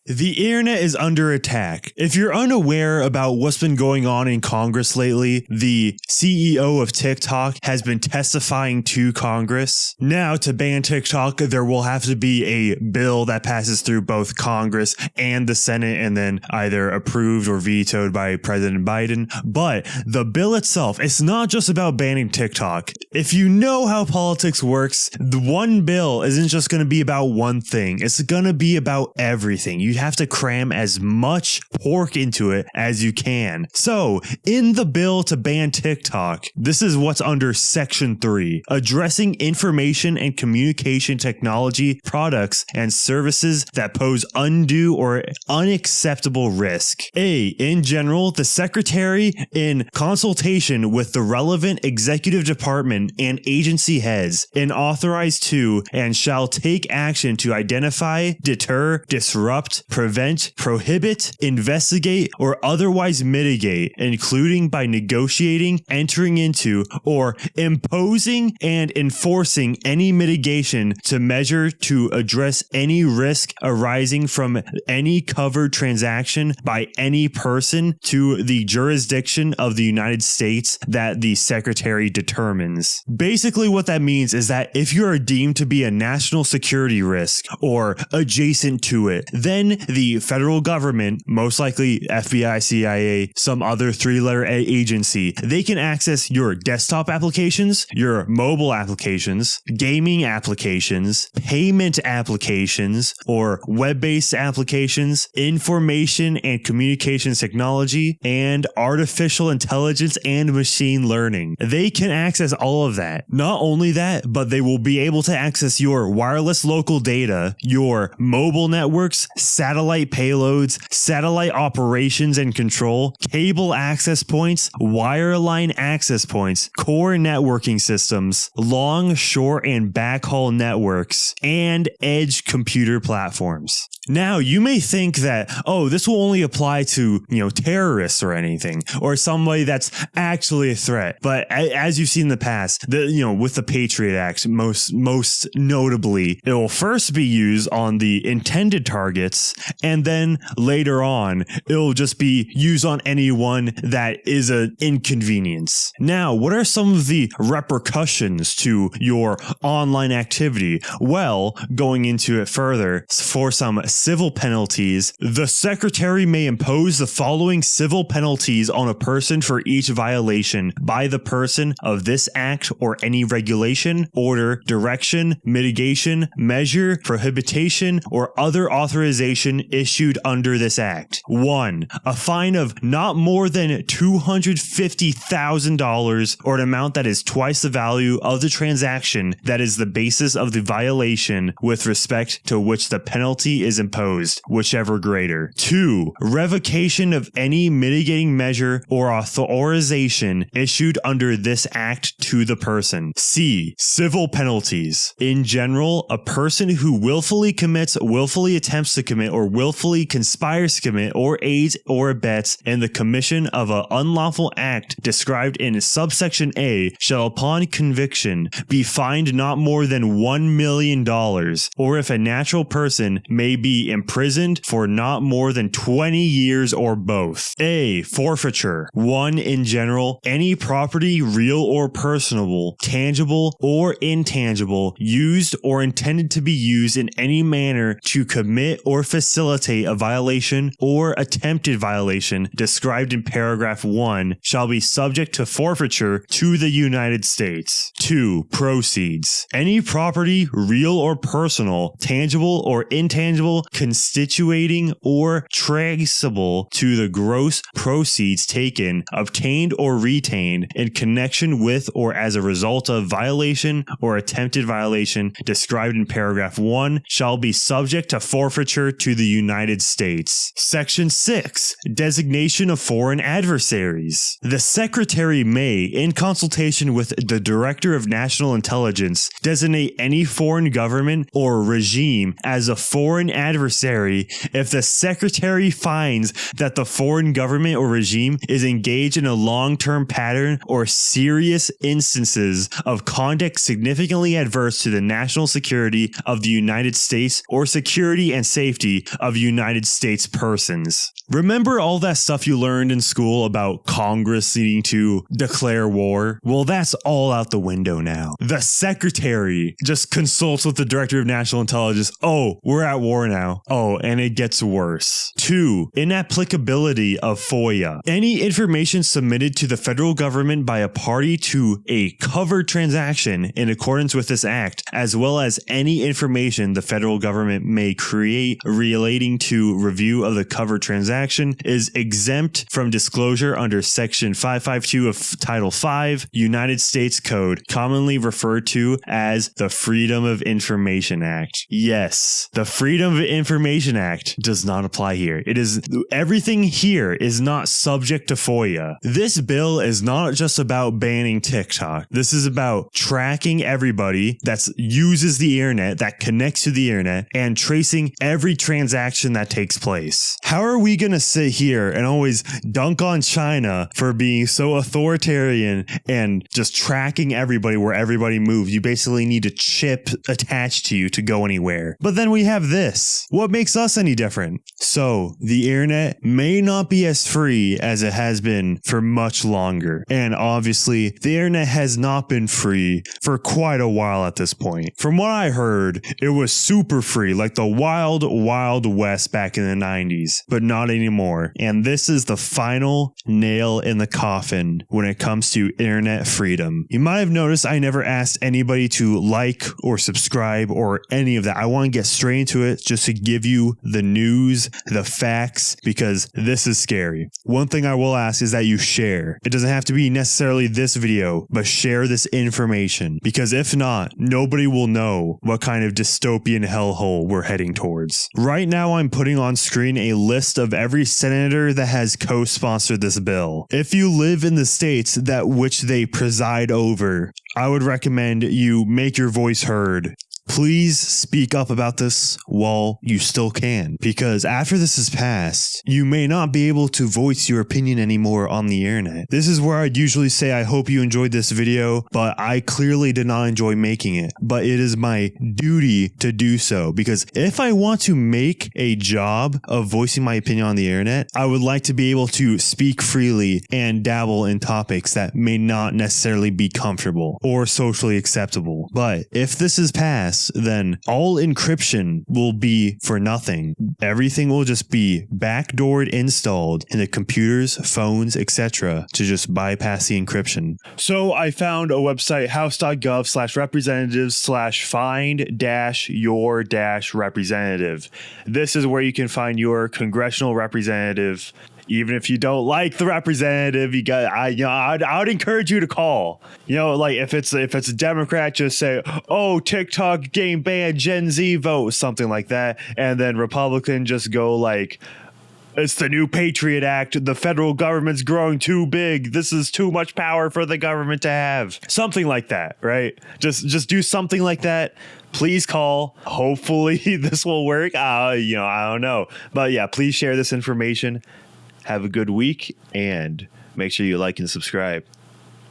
The internet is under attack. If you're unaware about what's been going on in Congress lately, the CEO of TikTok has been testifying to Congress. Now, to ban TikTok, there will have to be a bill that passes through both Congress and the Senate and then either approved or vetoed by President Biden. But the bill itself, it's not just about banning TikTok. If you know how politics works, the one bill isn't just going to be about one thing. It's going to be about everything. You have to cram as much pork into it as you can. So, in the bill to ban TikTok, this is what's under Section 3, addressing information and communication technology products and services that pose undue or unacceptable risk. In general, the Secretary, in consultation with the relevant executive department and agency heads, and authorized to and shall take action to identify, deter, disrupt, prevent, prohibit, investigate, or otherwise mitigate, including by negotiating, entering into, or imposing and enforcing any mitigation to measure to address any risk arising from any covered transaction by any person to the jurisdiction of the United States that the Secretary determines. Basically, what that means is that if you are deemed to be a national security risk or adjacent to it, then the federal government, most likely FBI, CIA, some other three-letter agency, they can access your desktop applications, your mobile applications, gaming applications, payment applications, or web-based applications, information and communications technology, and artificial intelligence and machine learning. They can access all of that. Not only that, but they will be able to access your wireless local data, your mobile networks, satellite payloads, satellite operations and control, cable access points, wireline access points, core networking systems, long, short, and backhaul networks, and edge computer platforms. Now, you may think that, this will only apply to, terrorists or anything, or somebody that's actually a threat. But as you've seen in the past, with the Patriot Act, most notably, it will first be used on the intended targets, and then later on, it'll just be used on anyone that is an inconvenience. Now, what are some of the repercussions to your online activity? Well, going into it further, for some civil penalties, the Secretary may impose the following civil penalties on a person for each violation by the person of this act or any regulation, order, direction, mitigation, measure, prohibition, or other authorization issued under this act. 1. A fine of not more than $250,000 or an amount that is twice the value of the transaction that is the basis of the violation with respect to which the penalty is imposed, whichever greater. 2. Revocation of any mitigating measure or authorization issued under this act to the person. C. Civil penalties. In general, a person who willfully commits, willfully attempts to commit, or willfully conspires to commit, or aids or abets in the commission of an unlawful act described in subsection A shall upon conviction be fined not more than $1 million, or if a natural person may be imprisoned for not more than 20 years or both. A. Forfeiture. 1. In general, any property, real or personable, tangible or intangible, used or intended to be used in any manner to commit or facilitate a violation or attempted violation described in paragraph 1 shall be subject to forfeiture to the United States. 2. Proceeds. Any property, real or personal, tangible or intangible, constituting or traceable to the gross proceeds taken, obtained or retained in connection with or as a result of violation or attempted violation described in paragraph 1 shall be subject to forfeiture to the United States. Section 6. Designation of foreign adversaries. The Secretary may, in consultation with the Director of National Intelligence, designate any foreign government or regime as a foreign adversary adversary if the secretary finds that the foreign government or regime is engaged in a long-term pattern or serious instances of conduct significantly adverse to the national security of the United States or security and safety of United States persons. Remember all that stuff you learned in school about Congress needing to declare war? Well, that's all out the window now. The secretary just consults with the director of national intelligence. Oh, we're at war now. Oh, and it gets worse. 2. Inapplicability of FOIA. Any information submitted to the federal government by a party to a covered transaction in accordance with this act, as well as any information the federal government may create relating to review of the covered transaction, is exempt from disclosure under Section 552 of Title 5 United States Code, commonly referred to as the Freedom of Information Act. Yes, the Freedom of Information Act does not apply here. It is everything here is not subject to FOIA. This bill is not just about banning TikTok. This is about tracking everybody that uses the internet, that connects to the internet, and tracing every transaction that takes place. How are we going to sit here and always dunk on China for being so authoritarian and just tracking everybody where everybody moves? You basically need a chip attached to you to go anywhere. But then we have this. What makes us any different? So the internet may not be as free as it has been for much longer. And obviously the internet has not been free for quite a while at this point. From what I heard, it was super free, like the wild, wild west back in the 90s, but not anymore. And this is the final nail in the coffin when it comes to internet freedom. You might have noticed I never asked anybody to like or subscribe or any of that. I want to get straight into it just to give you the news, the facts, because this is scary. One thing I will ask is that you share. It doesn't have to be necessarily this video, but share this information, because if not, nobody will know what kind of dystopian hellhole we're heading towards. Right now, I'm putting on screen a list of every senator that has co-sponsored this bill. If you live in the states that which they preside over, I would recommend you make your voice heard. Please speak up about this while you still can, because after this is passed, you may not be able to voice your opinion anymore on the internet. This is where I'd usually say I hope you enjoyed this video, but I clearly did not enjoy making it. But it is my duty to do so, because if I want to make a job of voicing my opinion on the internet, I would like to be able to speak freely and dabble in topics that may not necessarily be comfortable or socially acceptable. But if this is passed, then all encryption will be for nothing. Everything will just be backdoored installed into computers, phones, etc. to just bypass the encryption. So I found a website, house.gov/representatives/find-your-representative. This is where you can find your congressional representative. Even if you don't like the representative, I would encourage you to call. Like if it's a Democrat, just say, "Oh, TikTok game ban, Gen Z vote," something like that, and then Republican just go like, "It's the new Patriot Act. The federal government's growing too big. This is too much power for the government to have." Something like that, right? Just do something like that. Please call. Hopefully this will work. I don't know. But yeah, please share this information. Have a good week and make sure you like and subscribe.